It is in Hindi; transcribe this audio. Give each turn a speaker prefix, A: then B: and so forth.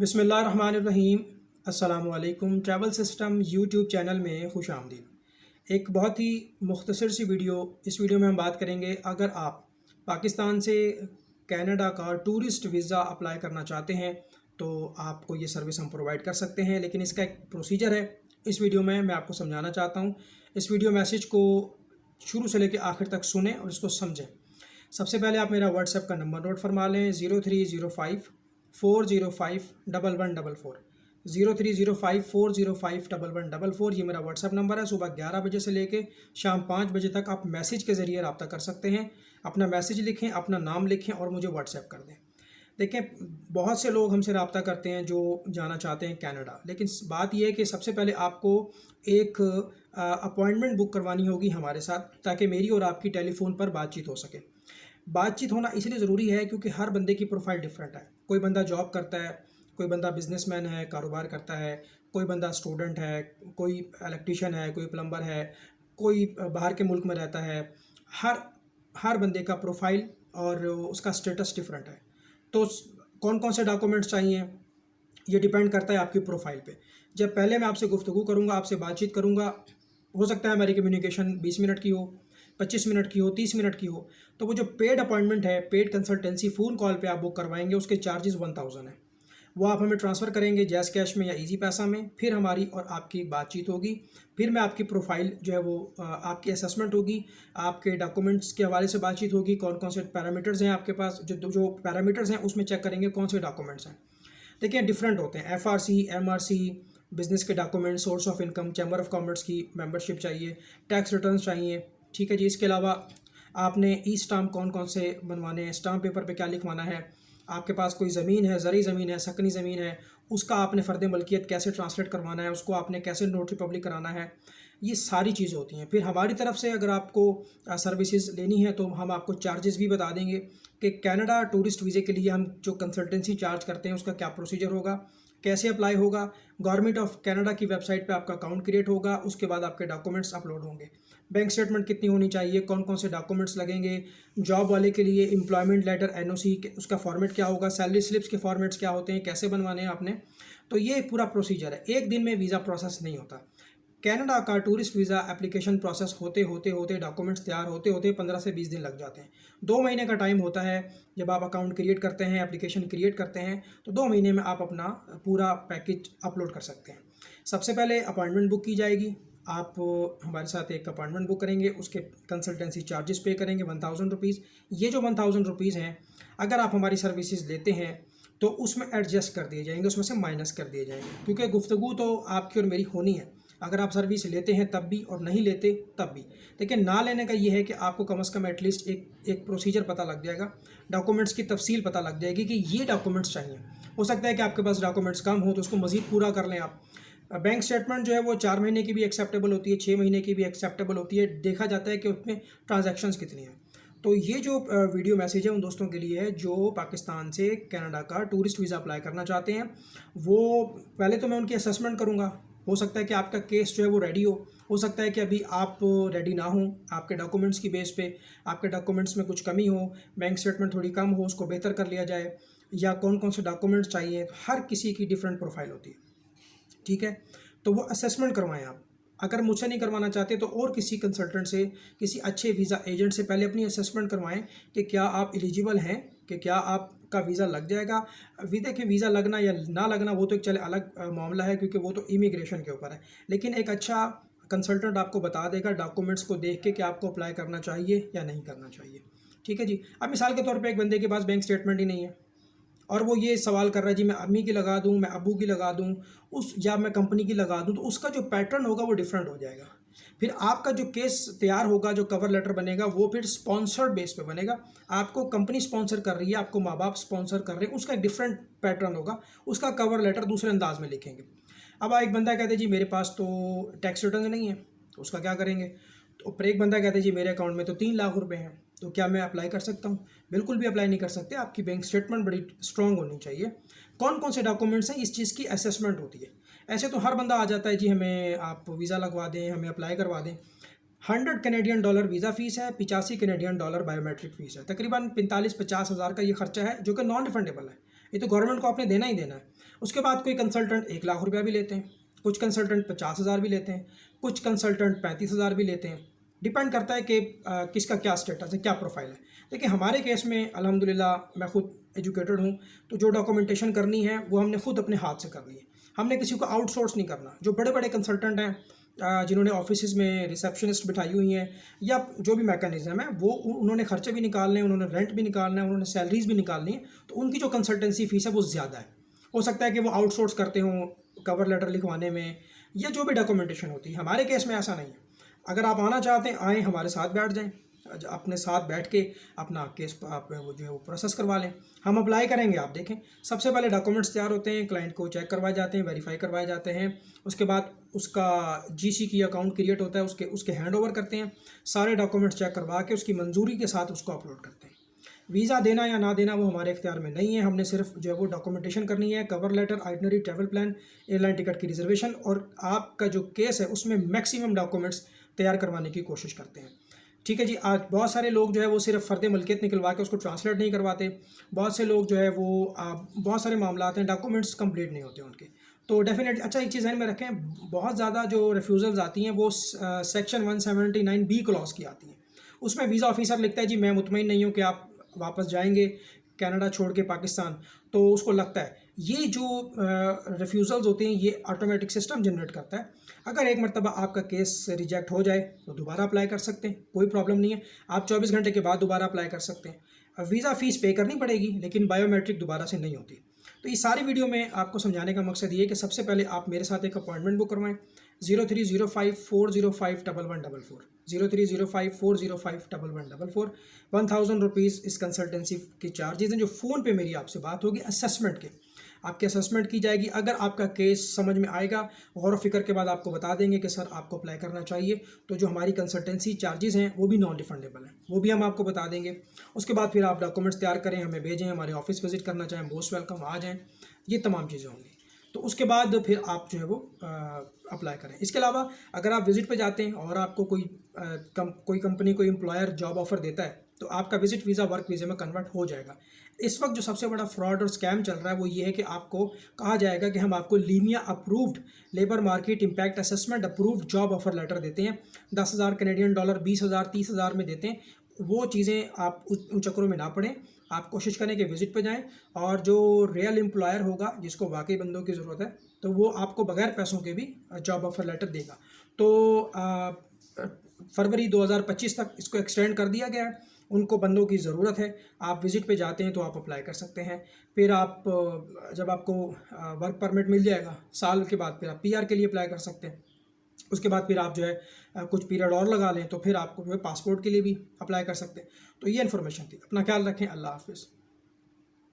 A: बिस्मिल्लाहिर्रहमानिर्रहीम। अस्सलामुअलैकुम। ट्रैवल सिस्टम यूट्यूब चैनल में खुश आमदीद। एक बहुत ही मुख्तसर सी वीडियो। इस वीडियो में हम बात करेंगे, अगर आप पाकिस्तान से कनाडा का टूरिस्ट वीज़ा अप्लाई करना चाहते हैं तो आपको ये सर्विस हम प्रोवाइड कर सकते हैं, लेकिन इसका एक प्रोसीजर है। इस वीडियो में मैं आपको समझाना चाहता हूँ। इस वीडियो मैसेज को शुरू से लेकर आखिर तक सुने और इसको समझें। सबसे पहले आप मेरा व्हाट्सएप का नंबर नोट फरमा लें, 0305 405 1144। 0305 405 1144 ये मेरा व्हाट्सएप नंबर है। सुबह 11 बजे से लेके शाम 5 बजे तक आप मैसेज के ज़रिए रब्ता कर सकते हैं। अपना मैसेज लिखें, अपना नाम लिखें और मुझे व्हाट्सएप कर दें। देखें, बहुत से लोग हमसे रब्ता करते हैं जो जाना चाहते हैं कनाडा, लेकिन बात यह है कि सबसे पहले आपको एक अपॉइंटमेंट बुक करवानी होगी हमारे साथ, ताकि मेरी और आपकी टेलीफोन पर बातचीत हो सके। बातचीत होना इसलिए ज़रूरी है क्योंकि हर बंदे की प्रोफाइल डिफरेंट है। कोई बंदा जॉब करता है, कोई बंदा बिजनेसमैन है, कारोबार करता है, कोई बंदा स्टूडेंट है, कोई इलेक्ट्रीशियन है, कोई प्लम्बर है, कोई बाहर के मुल्क में रहता है। हर हर बंदे का प्रोफाइल और उसका स्टेटस डिफरेंट है। तो कौन कौन से डॉक्यूमेंट्स चाहिए ये डिपेंड करता है आपकी प्रोफाइल पे। जब पहले मैं आपसे गुफ्तगू करूँगा, आपसे बातचीत करूँगा, हो सकता है हमारी कम्युनिकेशन 20 मिनट की हो, 25 मिनट की हो, 30 मिनट की हो, तो वो जो पेड अपॉइंटमेंट है, पेड कंसल्टेंसी फ़ोन कॉल पे आप बुक करवाएंगे, उसके चार्जेस 1000 है। वो आप हमें ट्रांसफ़र करेंगे जैज़ कैश में या इजी पैसा में। फिर हमारी और आपकी बातचीत होगी। फिर मैं आपकी प्रोफाइल जो है वो आपकी असेसमेंट होगी, आपके डॉक्यूमेंट्स के हवाले से बातचीत होगी। कौन कौन से पैरामीटर्स हैं आपके पास, जो पैरामीटर्स हैं उसमें चेक करेंगे कौन से डॉक्यूमेंट्स हैं। देखिए, डिफरेंट होते हैं। FRC, MRC, बिज़नेस के document, source of income, chamber of commerce की मेंबरशिप चाहिए, टैक्स रिटर्न चाहिए। ठीक है जी। इसके अलावा आपने ई स्टाम्प कौन कौन से बनवाने हैं, स्टाम्प पेपर पे क्या लिखवाना है, आपके पास कोई ज़मीन है, ज़री ज़मीन है, सकनी ज़मीन है, उसका आपने फ़र्द मलकियत कैसे ट्रांसलेट करवाना है, उसको आपने कैसे नोटरी पब्लिक कराना है, ये सारी चीज़ें होती हैं। फिर हमारी तरफ से अगर आपको सर्विसेज लेनी है तो हम आपको चार्जेस भी बता देंगे कि कनाडा टूरिस्ट वीज़े के लिए हम जो कंसल्टेंसी चार्ज करते हैं उसका क्या प्रोसीजर होगा, कैसे अप्लाई होगा। गवर्नमेंट ऑफ कनाडा की वेबसाइट पे आपका अकाउंट क्रिएट होगा, उसके बाद आपके डॉक्यूमेंट्स अपलोड होंगे। बैंक स्टेटमेंट कितनी होनी चाहिए, कौन कौन से डॉक्यूमेंट्स लगेंगे, जॉब वाले के लिए एम्प्लॉयमेंट लेटर NOC उसका फॉर्मेट क्या होगा, सैलरी स्लिप्स के फॉर्मेट्स क्या होते हैं, कैसे बनवाने हैं आपने। तो ये पूरा प्रोसीजर है। एक दिन में वीज़ा प्रोसेस नहीं होता। कनाडा का टूरिस्ट वीज़ा एप्लीकेशन प्रोसेस होते होते होते डॉक्यूमेंट्स तैयार होते होते 15 से 20 दिन लग जाते हैं। 2 महीने का टाइम होता है। जब आप अकाउंट क्रिएट करते हैं, एप्लीकेशन क्रिएट करते हैं, तो 2 महीने में आप अपना पूरा पैकेज अपलोड कर सकते हैं। सबसे पहले अपॉइंटमेंट बुक की जाएगी। आप हमारे साथ एक अपॉइंटमेंट बुक करेंगे, उसके कंसल्टेंसी चार्जेस पे करेंगे 1000 रुपीज़। ये जो 1000 रुपीज़ हैं, अगर आप हमारी सर्विसेज लेते हैं तो उसमें एडजस्ट कर दिए जाएंगे, उसमें से माइनस कर दिए जाएंगे, क्योंकि गुफ्तगू तो आपकी और मेरी होनी है। अगर आप सर्विस लेते हैं तब भी और नहीं लेते तब भी। देखिए, ना लेने का ये है कि आपको कम से कम एटलीस्ट एक प्रोसीजर पता लग जाएगा, डॉक्यूमेंट्स की तफसील पता लग जाएगी कि ये डॉक्यूमेंट्स चाहिए। हो सकता है कि आपके पास डॉक्यूमेंट्स कम हो तो उसको मज़ीद पूरा कर लें आप। बैंक स्टेटमेंट जो है वो 4 महीने की भी एक्सेप्टेबल होती है, 6 महीने की भी एक्सेप्टेबल होती है। देखा जाता है कि उसमें ट्रांजैक्शंस कितनी हैं। तो ये जो वीडियो मैसेज है उन दोस्तों के लिए है जो पाकिस्तान से कनाडा का टूरिस्ट वीज़ा अप्लाई करना चाहते हैं। वो पहले तो मैं उनकी असेसमेंट करूँगा। हो सकता है कि आपका केस जो है वो रेडी हो सकता है कि अभी आप रेडी ना हो, आपके डॉक्यूमेंट्स की बेस पे आपके डॉक्यूमेंट्स में कुछ कमी हो, बैंक स्टेटमेंट थोड़ी कम हो, उसको बेहतर कर लिया जाए, या कौन कौन से डॉक्यूमेंट्स चाहिए। हर किसी की डिफरेंट प्रोफाइल होती है। ठीक है, तो वो असेसमेंट करवाएं आप। अगर मुझसे नहीं करवाना चाहते तो और किसी कंसल्टेंट से, किसी अच्छे वीज़ा एजेंट से पहले अपनी असेसमेंट करवाएं कि क्या आप एलिजिबल हैं, कि क्या आपका वीज़ा लग जाएगा। देखिए, वीज़ा लगना या ना लगना वो तो एक चले अलग मामला है, क्योंकि वो तो इमिग्रेशन के ऊपर है। लेकिन एक अच्छा कंसल्टेंट आपको बता देगा डॉक्यूमेंट्स को देख के कि आपको अप्लाई करना चाहिए या नहीं करना चाहिए। ठीक है जी। अब मिसाल के तौर पर एक बंदे के पास बैंक स्टेटमेंट ही नहीं है और वो ये सवाल कर रहा है, जी मैं अम्मी की लगा दूं, मैं अबू की लगा दूं, या मैं कंपनी की लगा दूं, तो उसका जो पैटर्न होगा वो डिफरेंट हो जाएगा। फिर आपका जो केस तैयार होगा, जो कवर लेटर बनेगा, वो फिर स्पॉन्सर्ड बेस पे बनेगा। आपको कंपनी स्पॉन्सर कर रही है, आपको माँ बाप स्पॉन्सर कर रहे हैं, उसका एक डिफरेंट पैटर्न होगा, उसका कवर लेटर दूसरे अंदाज में लिखेंगे। अब एक बंदा कहते हैं जी मेरे पास तो टैक्स रिटर्न नहीं है, तो उसका क्या करेंगे। तो फिर एक बंदा कहते हैं जी मेरे अकाउंट में तो 3 लाख रुपए हैं, तो क्या मैं अप्लाई कर सकता हूँ। बिल्कुल भी अप्लाई नहीं कर सकते। आपकी बैंक स्टेटमेंट बड़ी स्ट्रॉन्ग होनी चाहिए। कौन कौन से डॉक्यूमेंट्स हैं, इस चीज़ की असेसमेंट होती है। ऐसे तो हर बंदा आ जाता है जी हमें आप वीज़ा लगवा दें, हमें अप्लाई करवा दें। 100 कैनेडियन डॉलर वीज़ा फ़ीस है, 85 कैनेडियन डॉलर बायोमेट्रिक फ़ीस है। तकरीबन 45-50 हज़ार का ये खर्चा है, जो कि नॉन रिफंडेबल है। ये तो गवर्नमेंट को आपने देना ही देना है। उसके बाद कोई कंसल्टेंट 1 लाख रुपया भी लेते हैं, कुछ कंसल्टेंट 50,000 भी लेते हैं, कुछ कंसल्टेंट 35,000 भी लेते हैं। डिपेंड करता है कि किसका क्या स्टेटस है, क्या प्रोफाइल है। देखिए हमारे केस में अल्हम्दुलिल्लाह मैं खुद एजुकेटेड हूँ, तो जो डॉक्यूमेंटेशन करनी है वो हमने खुद अपने हाथ से करनी है। हमने किसी को आउटसोर्स नहीं करना। जो बड़े बड़े कंसल्टेंट हैं जिन्होंने ऑफिस में रिसेप्शनिस्ट बिठाई हुई हैं या जो भी मैकेनिज्म है, वो उन्होंने खर्चे भी निकालने हैं, उन्होंने रेंट भी निकालना है, उन्होंने सैलरीज भी निकालनी है, तो उनकी जो कंसल्टेंसी फीस है वो ज़्यादा है। हो सकता है कि वो आउटसोर्स करते हों कवर लेटर लिखवाने में या जो भी डॉक्यूमेंटेशन होती है। हमारे केस में ऐसा नहीं है। अगर आप आना चाहते हैं, आएँ, हमारे साथ बैठ जाएँ, अपने साथ बैठ के अपना केस आप वो जो है वो प्रोसेस करवा लें। हम अप्लाई करेंगे, आप देखें। सबसे पहले डॉक्यूमेंट्स तैयार होते हैं, क्लाइंट को चेक करवाए जाते हैं, वेरीफाई करवाए जाते हैं। उसके बाद उसका जीसी की अकाउंट क्रिएट होता है, उसके हैंड ओवर करते हैं। सारे डॉक्यूमेंट्स चेक करवा के उसकी मंजूरी के साथ उसको अपलोड करते हैं। वीज़ा देना या ना देना वो हमारे इख्तियार में नहीं है। हमने सिर्फ जो है वो डॉक्यूमेंटेशन करनी है, cover letter, itinerary, travel plan, airline ticket की रिजर्वेशन, और आपका जो केस है उसमें मैक्सिमम डॉक्यूमेंट्स तैयार करवाने की कोशिश करते हैं। ठीक है जी। आज बहुत सारे लोग जो है वो सिर्फ फ़र्द मलकियत निकलवा के उसको ट्रांसलेट नहीं करवाते। बहुत से लोग जो है वो बहुत सारे मामलात हैं, डॉक्यूमेंट्स कंप्लीट नहीं होते उनके। तो डेफिनेटली अच्छा एक चीज़ ध्यान में रखें, बहुत ज़्यादा जो रिफ्यूज़ल्स आती हैं वो सेक्शन 179B क्लॉज की आती हैं। उसमें वीज़ा ऑफिसर लिखता है जी मैं मुतमईन नहीं हूँ कि आप वापस जाएंगे कनाडा छोड़ के पाकिस्तान, तो उसको लगता है ये जो रिफ्यूज़ल्स होते हैं ये ऑटोमेटिक सिस्टम जनरेट करता है। अगर एक मरतबा आपका केस रिजेक्ट हो जाए तो दोबारा अप्लाई कर सकते हैं, कोई प्रॉब्लम नहीं है। आप 24 घंटे के बाद दोबारा अप्लाई कर सकते हैं। वीज़ा फ़ीस पे करनी पड़ेगी, लेकिन बायोमेट्रिक दोबारा से नहीं होती। तो इस सारी वीडियो में आपको समझाने का मकसद ये है कि सबसे पहले आप मेरे साथ एक अपॉइंटमेंट बुक करवाएं। 0305405144 0305405144 ₹1000 इस कंसल्टेंसी की चार्जेज़ हैं जो फ़ोन पे मेरी आपसे बात होगी असेसमेंट के। आपकी असेसमेंट की जाएगी। अगर आपका केस समझ में आएगा, गौर व फिक्र के बाद आपको बता देंगे कि सर आपको अप्लाई करना चाहिए, तो जो हमारी कंसल्टेंसी चार्जेज़ हैं वो भी नॉन रिफंडेबल हैं, वो भी हम आपको बता देंगे। उसके बाद फिर आप डॉक्यूमेंट्स तैयार करें, हमें भेजें, हमारे ऑफिस विज़िट करना चाहें, मोस्ट वेलकम, आ जाएँ, ये तमाम चीज़ें होंगी। तो उसके बाद फिर आप जो है वो अप्लाई करें। इसके अलावा अगर आप विज़िट पे जाते हैं और आपको कोई कंपनी, कोई एम्प्लॉयर जॉब ऑफ़र देता है, तो आपका विज़िट वीज़ा वर्क वीज़े में कन्वर्ट हो जाएगा। इस वक्त जो सबसे बड़ा फ्रॉड और स्कैम चल रहा है वो ये है कि आपको कहा जाएगा कि हम आपको LMIA approved labour market impact assessment approved job offer letter देते हैं, 10,000 कैनेडियन डॉलर, 20,000, 30,000 में देते हैं। वो चीज़ें आप उन चक्करों में ना पड़ें। आप कोशिश करें कि विज़िट पे जाएं, और जो रियल एम्प्लॉयर होगा जिसको वाकई बंदों की ज़रूरत है, तो वो आपको बगैर पैसों के भी जॉब ऑफ़र लेटर देगा। तो फरवरी 2025 तक इसको एक्सटेंड कर दिया गया है। उनको बंदों की ज़रूरत है। आप विज़िट पे जाते हैं तो आप अप्लाई कर सकते हैं। फिर आप जब आपको वर्क परमिट मिल जाएगा साल के बाद, फिर आप पीआर के लिए अप्लाई कर सकते हैं। उसके बाद फिर आप जो है कुछ पीरियड और लगा लें तो फिर आपको जो है पासपोर्ट के लिए भी अप्लाई कर सकते हैं। तो ये इन्फॉर्मेशन थी। अपना ख्याल रखें। अल्लाह हाफ़िज़।